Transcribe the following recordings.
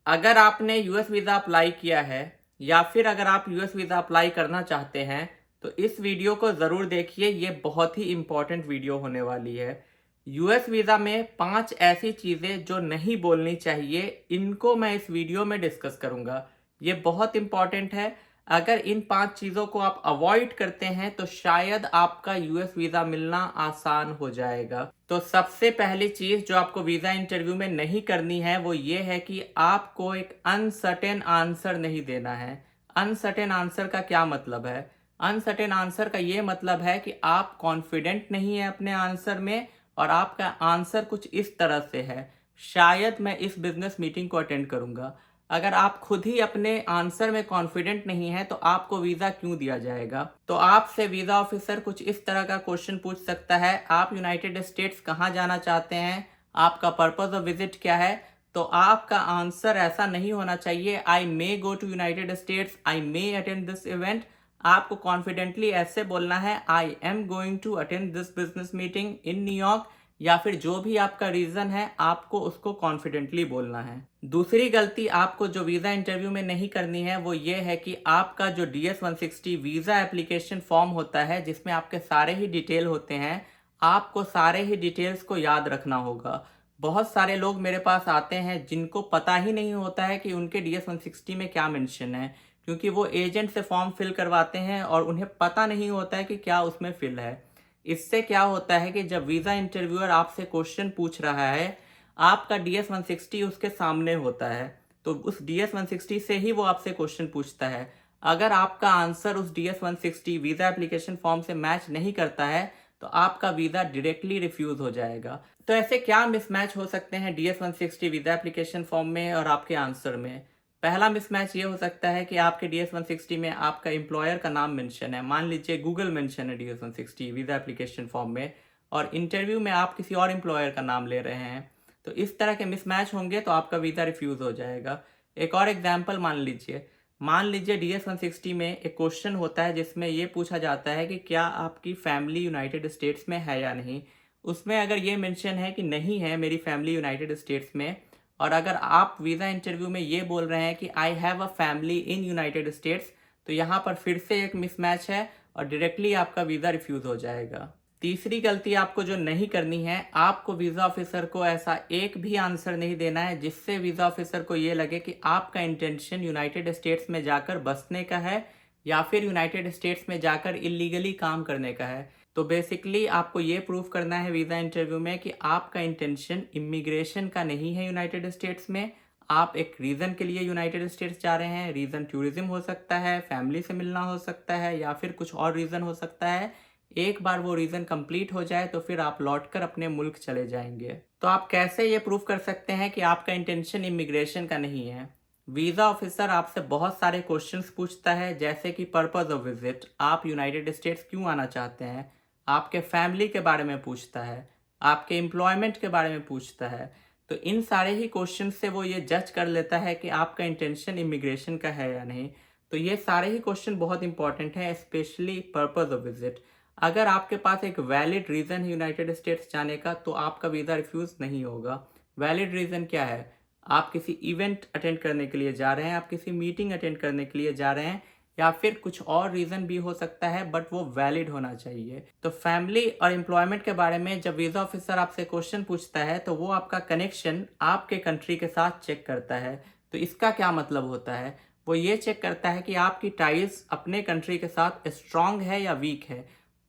अगर आपने US visa apply किया है या फिर अगर आप यूएस वीज़ा अप्लाई करना चाहते हैं तो इस वीडियो को ज़रूर देखिए। ये बहुत ही इम्पॉर्टेंट वीडियो होने वाली है। यूएस वीज़ा में 5 ऐसी चीज़ें जो नहीं बोलनी चाहिए, इनको मैं इस वीडियो में डिस्कस करूँगा। ये बहुत इम्पॉर्टेंट है। अगर इन 5 चीज़ों को आप अवॉइड करते हैं तो शायद आपका यूएस वीज़ा मिलना आसान हो जाएगा। तो सबसे पहली चीज़ जो आपको वीज़ा इंटरव्यू में नहीं करनी है वो ये है कि आपको एक अनसर्टेन आंसर नहीं देना है। अनसर्टेन आंसर का क्या मतलब है? अनसर्टेन आंसर का ये मतलब है कि आप कॉन्फिडेंट नहीं है अपने आंसर में और आपका आंसर कुछ इस तरह से है, शायद मैं इस बिजनेस मीटिंग को अटेंड करूंगा। अगर आप खुद ही अपने आंसर में कॉन्फिडेंट नहीं है तो आपको वीज़ा क्यों दिया जाएगा? तो आपसे वीज़ा ऑफिसर कुछ इस तरह का क्वेश्चन पूछ सकता है, आप यूनाइटेड स्टेट्स कहाँ जाना चाहते हैं? आपका पर्पज़ ऑफ विजिट क्या है? तो आपका आंसर ऐसा नहीं होना चाहिए, I may go to United States, I may attend this event. आपको कॉन्फिडेंटली ऐसे बोलना है, I am going to attend this business meeting in New York, या फिर जो भी आपका रीज़न है आपको उसको कॉन्फिडेंटली बोलना है। दूसरी गलती आपको जो वीज़ा इंटरव्यू में नहीं करनी है वो ये है कि आपका जो DS-160 वीज़ा एप्लीकेशन फॉर्म होता है जिसमें आपके सारे ही डिटेल होते हैं, आपको सारे ही डिटेल्स को याद रखना होगा। बहुत सारे लोग मेरे पास आते हैं जिनको पता ही नहीं होता है कि उनके DS-160 में क्या मेंशन है, क्योंकि वो एजेंट से फॉर्म फिल करवाते हैं और उन्हें पता नहीं होता है कि क्या उसमें फिल है। इससे क्या होता है कि जब वीज़ा इंटरव्यूअर आपसे क्वेश्चन पूछ रहा है, आपका DS-160 उसके सामने होता है, तो उस DS-160 से ही वो आपसे क्वेश्चन पूछता है। अगर आपका आंसर उस DS-160 वीज़ा एप्लीकेशन फॉर्म से मैच नहीं करता है तो आपका वीज़ा डायरेक्टली रिफ्यूज़ हो जाएगा। तो ऐसे क्या मिसमैच हो सकते हैं DS-160 वीज़ा एप्लीकेशन फॉर्म में और आपके आंसर में? पहला मिसमैच ये हो सकता है कि आपके DS-160 में आपका एम्प्लॉयर का नाम मेंशन है। मान लीजिए गूगल मेंशन है DS-160 वीज़ा एप्लीकेशन फॉर्म में और इंटरव्यू में आप किसी और एम्प्लॉयर का नाम ले रहे हैं। तो इस तरह के मिसमैच होंगे तो आपका वीज़ा रिफ्यूज़ हो जाएगा। एक और एग्जांपल मान लीजिए DS-160 में एक क्वेश्चन होता है जिसमें ये पूछा जाता है कि क्या आपकी फैमिली यूनाइटेड स्टेट्स में है या नहीं। उसमें अगर ये मेंशन है कि नहीं है मेरी फैमिली यूनाइटेड स्टेट्स में, और अगर आप वीज़ा इंटरव्यू में ये बोल रहे हैं कि I have a family in United states, तो यहाँ पर फिर से एक मिसमैच है और डायरेक्टली आपका वीज़ा रिफ्यूज़ हो जाएगा। तीसरी गलती आपको जो नहीं करनी है, आपको वीज़ा ऑफिसर को ऐसा एक भी आंसर नहीं देना है जिससे वीज़ा ऑफिसर को ये लगे कि आपका इंटेंशन यूनाइटेड स्टेट्स में जाकर बसने का है या फिर यूनाइटेड स्टेट्स में जाकर इलीगली काम करने का है। तो बेसिकली आपको ये प्रूव करना है वीज़ा इंटरव्यू में कि आपका इंटेंशन इमिग्रेशन का नहीं है यूनाइटेड स्टेट्स में। आप एक रीज़न के लिए यूनाइटेड स्टेट्स जा रहे हैं। रीज़न टूरिज्म हो सकता है, फैमिली से मिलना हो सकता है या फिर कुछ और रीज़न हो सकता है। एक बार वो रीज़न कंप्लीट हो जाए तो फिर आप लौटकर अपने मुल्क चले जाएंगे। तो आप कैसे ये प्रूव कर सकते हैं कि आपका इंटेंशन इमिग्रेशन का नहीं है? वीज़ा ऑफिसर आपसे बहुत सारे क्वेश्चंस पूछता है, जैसे कि पर्पज़ ऑफ विजिट, आप यूनाइटेड स्टेट्स क्यों आना चाहते हैं? आपके फैमिली के बारे में पूछता है, आपके एम्प्लॉयमेंट के बारे में पूछता है। तो इन सारे ही क्वेश्चन से वो ये जज कर लेता है कि आपका इंटेंशन इमिग्रेशन का है या नहीं। तो ये सारे ही क्वेश्चन बहुत इंपॉर्टेंट हैं, स्पेशली पर्पज़ ऑफ विजिट। अगर आपके पास एक वैलिड रीज़न है यूनाइटेड स्टेट्स जाने का तो आपका वीज़ा रिफ्यूज़ नहीं होगा। वैलिड रीज़न क्या है? आप किसी इवेंट अटेंड करने के लिए जा रहे हैं, आप किसी मीटिंग अटेंड करने के लिए जा रहे हैं, या फिर कुछ और रीज़न भी हो सकता है, बट वो वैलिड होना चाहिए। तो फैमिली और एम्प्लॉयमेंट के बारे में जब वीज़ा ऑफिसर आपसे क्वेश्चन पूछता है तो वो आपका कनेक्शन आपके कंट्री के साथ चेक करता है। तो इसका क्या मतलब होता है? वो ये चेक करता है कि आपकी टाइज अपने कंट्री के साथ स्ट्रांग है या वीक है।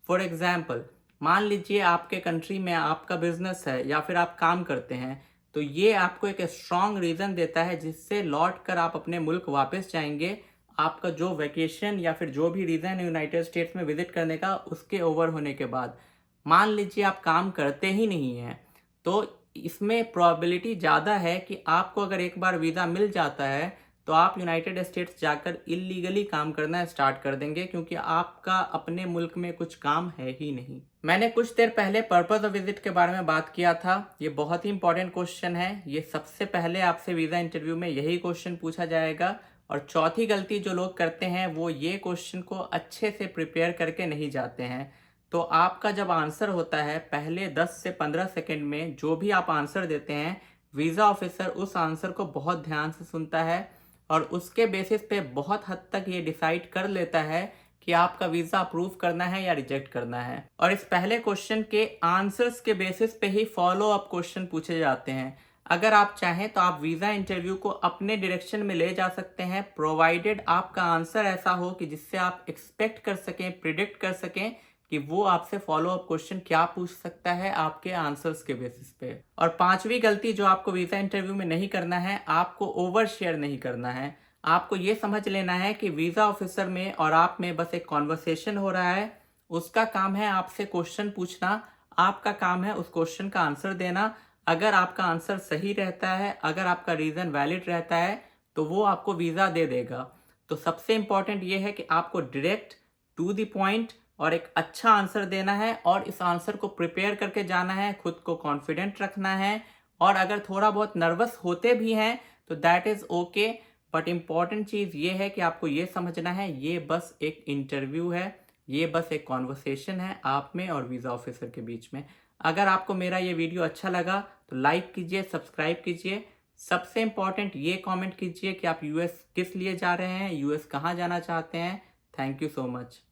फॉर एग्जाम्पल, मान लीजिए आपके कंट्री में आपका बिजनेस है या फिर आप काम करते हैं, तो ये आपको एक स्ट्रांग रीज़न देता है जिससे लौट कर आप अपने मुल्क वापस जाएंगे। आपका जो वैकेशन या फिर जो भी रीज़न है यूनाइटेड स्टेट्स में विजिट करने का, उसके ओवर होने के बाद। मान लीजिए आप काम करते ही नहीं हैं, तो इसमें प्रोबेबिलिटी ज़्यादा है कि आपको अगर एक बार वीज़ा मिल जाता है तो आप यूनाइटेड स्टेट्स जाकर इलीगली काम करना स्टार्ट कर देंगे, क्योंकि आपका अपने मुल्क में कुछ काम है ही नहीं। मैंने कुछ देर पहले पर्पस ऑफ विजिट के बारे में बात किया था। ये बहुत ही इंपॉर्टेंट क्वेश्चन है। ये सबसे पहले आपसे वीज़ा इंटरव्यू में यही क्वेश्चन पूछा जाएगा। और चौथी गलती जो लोग करते हैं वो ये क्वेश्चन को अच्छे से प्रिपेयर करके नहीं जाते हैं। तो आपका जब आंसर होता है, पहले 10 से 15 सेकंड में जो भी आप आंसर देते हैं वीज़ा ऑफिसर उस आंसर को बहुत ध्यान से सुनता है और उसके बेसिस पे बहुत हद तक ये डिसाइड कर लेता है कि आपका वीज़ा अप्रूव करना है या रिजेक्ट करना है। और इस पहले क्वेश्चन के आंसर्स के बेसिस पे ही फॉलो अप क्वेश्चन पूछे जाते हैं। अगर आप चाहें तो आप वीज़ा इंटरव्यू को अपने डायरेक्शन में ले जा सकते हैं, प्रोवाइडेड आपका आंसर ऐसा हो कि जिससे आप एक्सपेक्ट कर सकें, प्रिडिक्ट कर सकें कि वो आपसे फॉलो अप क्वेश्चन क्या पूछ सकता है आपके आंसर्स के बेसिस पे। और पांचवी गलती जो आपको वीज़ा इंटरव्यू में नहीं करना है, आपको ओवर शेयर नहीं करना है। आपको ये समझ लेना है कि वीज़ा ऑफिसर में और आप में बस एक कॉन्वर्सेशन हो रहा है। उसका काम है आपसे क्वेश्चन पूछना, आपका काम है उस क्वेश्चन का आंसर देना। अगर आपका आंसर सही रहता है, अगर आपका रीज़न वैलिड रहता है, तो वो आपको वीज़ा दे देगा। तो सबसे इम्पॉर्टेंट ये है कि आपको डायरेक्ट टू द पॉइंट और एक अच्छा आंसर देना है और इस आंसर को प्रिपेयर करके जाना है, खुद को कॉन्फिडेंट रखना है। और अगर थोड़ा बहुत नर्वस होते भी हैं तो that is okay, but important चीज़ ये है कि आपको ये समझना है ये बस एक इंटरव्यू है, ये बस एक कॉन्वर्सेशन है आप में और वीज़ा ऑफिसर के बीच में। अगर आपको मेरा ये वीडियो अच्छा लगा तो लाइक कीजिए, सब्सक्राइब कीजिए। सबसे इम्पॉर्टेंट ये कमेंट कीजिए कि आप यूएस किस लिए जा रहे हैं, यूएस कहाँ जाना चाहते हैं। Thank you so much.